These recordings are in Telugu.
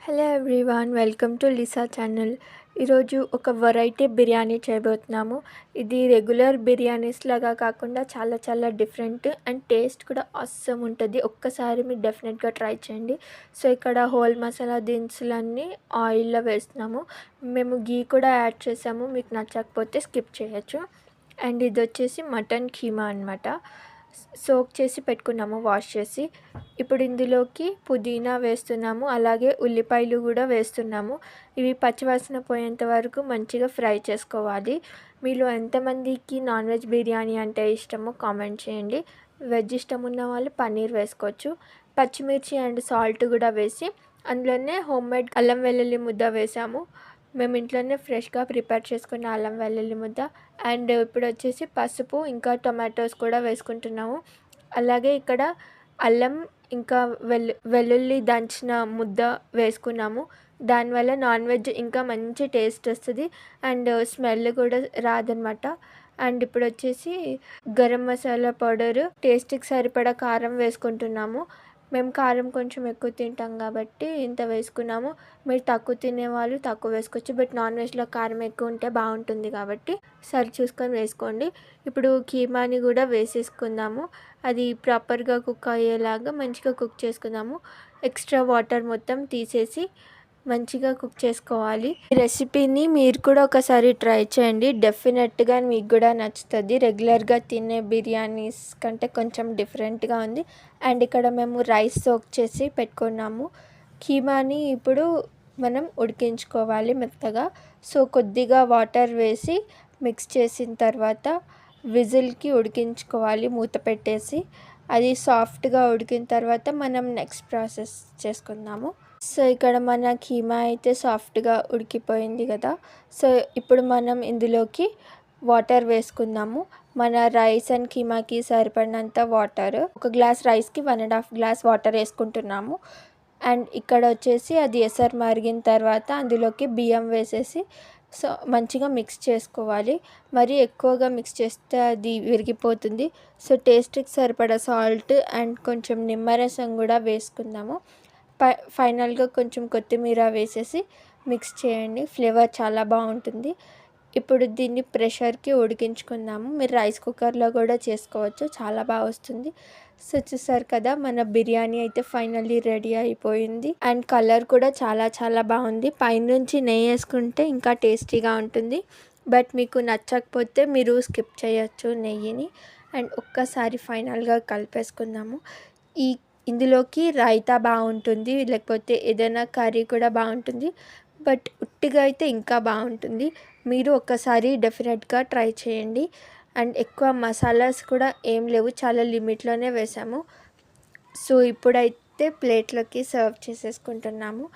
Hello everyone, welcome to Lisa channel. ఈరోజు ఒక వెరైటీ బిర్యానీ చేయబోతున్నాము. ఇది రెగ్యులర్ బిర్యానీస్ లాగా కాకుండా చాలా చాలా డిఫరెంట్ అండ్ టేస్ట్ కూడా అస్సమ్ ఉంటుంది. ఒక్కసారి మీరు డెఫినెట్గా ట్రై చేయండి. సో ఇక్కడ హోల్ మసాలా దినుసులన్నీ ఆయిల్లో వేస్తున్నాము. మేము గీ కూడా యాడ్ చేసాము, మీకు నచ్చకపోతే స్కిప్ చేయొచ్చు. అండ్ ఇది వచ్చేసి మటన్ కీమా అనమాట. సోక్ చేసి పెట్టుకున్నాము, వాష్ చేసి. ఇప్పుడు ఇందులోకి పుదీనా వేస్తున్నాము, అలాగే ఉల్లిపాయలు కూడా వేస్తున్నాము. ఇవి పచ్చివాసన పోయేంత వరకు మంచిగా ఫ్రై చేసుకోవాలి. మీలో ఎంతమందికి నాన్ వెజ్ బిర్యానీ అంటే ఇష్టమో కామెంట్ చేయండి. వెజ్ ఇష్టం ఉన్న వాళ్ళు పన్నీర్ వేసుకోవచ్చు. పచ్చిమిర్చి అండ్ సాల్ట్ కూడా వేసి అందులోనే హోమ్మేడ్ అల్లం వెల్లుల్లి ముద్ద వేసాము. మేము ఇంట్లోనే ఫ్రెష్గా ప్రిపేర్ చేసుకున్న అల్లం వెల్లుల్లి ముద్ద. అండ్ ఇప్పుడు వచ్చేసి పసుపు ఇంకా టొమాటోస్ కూడా వేసుకుంటున్నాము. అలాగే ఇక్కడ అల్లం ఇంకా వెల్లుల్లి దంచిన ముద్ద వేసుకున్నాము. దానివల్ల నాన్ వెజ్ ఇంకా మంచి టేస్ట్ వస్తుంది అండ్ స్మెల్ కూడా రాదనమాట. అండ్ ఇప్పుడు వచ్చేసి గరం మసాలా పౌడరు, టేస్ట్కి సరిపడా కారం వేసుకుంటున్నాము. మేము కారం కొంచెం ఎక్కువ తింటాం కాబట్టి ఇంత వేసుకున్నాము. మీరు తక్కువ తినేవాళ్ళు తక్కువ వేసుకోవచ్చు, బట్ నాన్ వెజ్లో కారం ఎక్కువ ఉంటే బాగుంటుంది కాబట్టి సరి చూసుకొని వేసుకోండి. ఇప్పుడు కీమాని కూడా వేసేసుకుందాము. అది ప్రాపర్గా కుక్ అయ్యేలాగా మంచిగా కుక్ చేసుకుందాము. ఎక్స్ట్రా వాటర్ మొత్తం తీసేసి మంచిగా కుక్ చేసుకోవాలి. ఈ రెసిపీని మీరు కూడా ఒకసారి ట్రై చేయండి, డెఫినెట్గా మీకు కూడా నచ్చుతుంది. రెగ్యులర్గా తినే బిర్యానీస్ కంటే కొంచెం డిఫరెంట్గా ఉంది. అండ్ ఇక్కడ మేము రైస్ సోక్ చేసి పెట్టుకున్నాము. కీమాని ఇప్పుడు మనం ఉడికించుకోవాలి మెత్తగా. సో కొద్దిగా వాటర్ వేసి మిక్స్ చేసిన తర్వాత విజిల్కి ఉడికించుకోవాలి మూత పెట్టేసి. అది సాఫ్ట్గా ఉడికిన తర్వాత మనం నెక్స్ట్ ప్రాసెస్ చేసుకుందాము. సో ఇక్కడ మన కీమా అయితే సాఫ్ట్గా ఉడికిపోయింది కదా. సో ఇప్పుడు మనం ఇందులోకి వాటర్ వేసుకుందాము. మన రైస్ అండ్ కీమాకి సరిపడినంత వాటర్, ఒక గ్లాస్ రైస్కి 1.5 గ్లాస్ వాటర్ వేసుకుంటున్నాము. అండ్ ఇక్కడ వచ్చేసి అది ఎసరు మరిగిన తర్వాత అందులోకి బియ్యం వేసేసి సో మంచిగా మిక్స్ చేసుకోవాలి. మరి ఎక్కువగా మిక్స్ చేస్తే అది విరిగిపోతుంది. సో టేస్ట్కి సరిపడా సాల్ట్ అండ్ కొంచెం నిమ్మరసం కూడా వేసుకుందాము. ఫైనల్గా కొంచెం కొత్తిమీర వేసేసి మిక్స్ చేయండి, ఫ్లేవర్ చాలా బాగుంటుంది. ఇప్పుడు దీన్ని ప్రెషర్కి ఉడికించుకుందాము. మీరు రైస్ కుక్కర్లో కూడా చేసుకోవచ్చు, చాలా బాగా వస్తుంది. సో చూసారు కదా, మన బిర్యానీ అయితే ఫైనల్లీ రెడీ అయిపోయింది. అండ్ కలర్ కూడా చాలా చాలా బాగుంది. పైనుంచి నెయ్యి వేసుకుంటే ఇంకా టేస్టీగా ఉంటుంది, బట్ మీకు నచ్చకపోతే మీరు స్కిప్ చేయొచ్చు నెయ్యిని. అండ్ ఒక్కసారి ఫైనల్గా కలిపేసుకుందాము. ఇందులోకి రైతా బాగుంటుంది, లేకపోతే ఏదైనా కర్రీ కూడా బాగుంటుంది, బట్ ఉట్టిగా అయితే ఇంకా బాగుంటుంది. మీరు ఒక్కసారి డెఫినెట్గా ట్రై చేయండి. అండ్ ఎక్కువ మసాలాస్ కూడా ఏం లేవు, చాలా లిమిట్లోనే వేసాము. సో ఇప్పుడైతే ప్లేట్లోకి సర్వ్ చేసేసుకుంటున్నాము.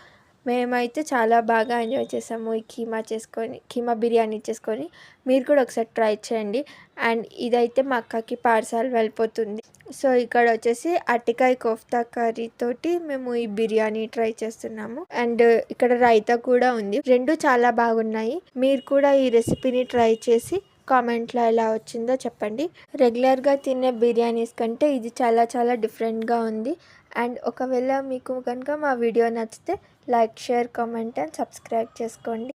మేమైతే చాలా బాగా ఎంజాయ్ చేసాము ఈ కీమా బిర్యానీ చేసుకొని. మీరు కూడా ఒకసారి ట్రై చేయండి. అండ్ ఇదైతే మా అక్కకి పార్సల్ వెళ్ళిపోతుంది. సో ఇక్కడ వచ్చేసి అరటికాయ కోఫ్తా కర్రీ తోటి మేము ఈ బిర్యానీ ట్రై చేస్తున్నాము. అండ్ ఇక్కడ రైతా కూడా ఉంది. రెండు చాలా బాగున్నాయి. మీరు కూడా ఈ రెసిపీని ట్రై చేసి కామెంట్లో ఎలా వచ్చిందో చెప్పండి. రెగ్యులర్గా తినే బిర్యానీస్ కంటే ఇది చాలా చాలా డిఫరెంట్గా ఉంది. అండ్ ఒకవేళ మీకు కనుక మా వీడియో నచ్చితే like, share, comment and subscribe చేసుకోండి.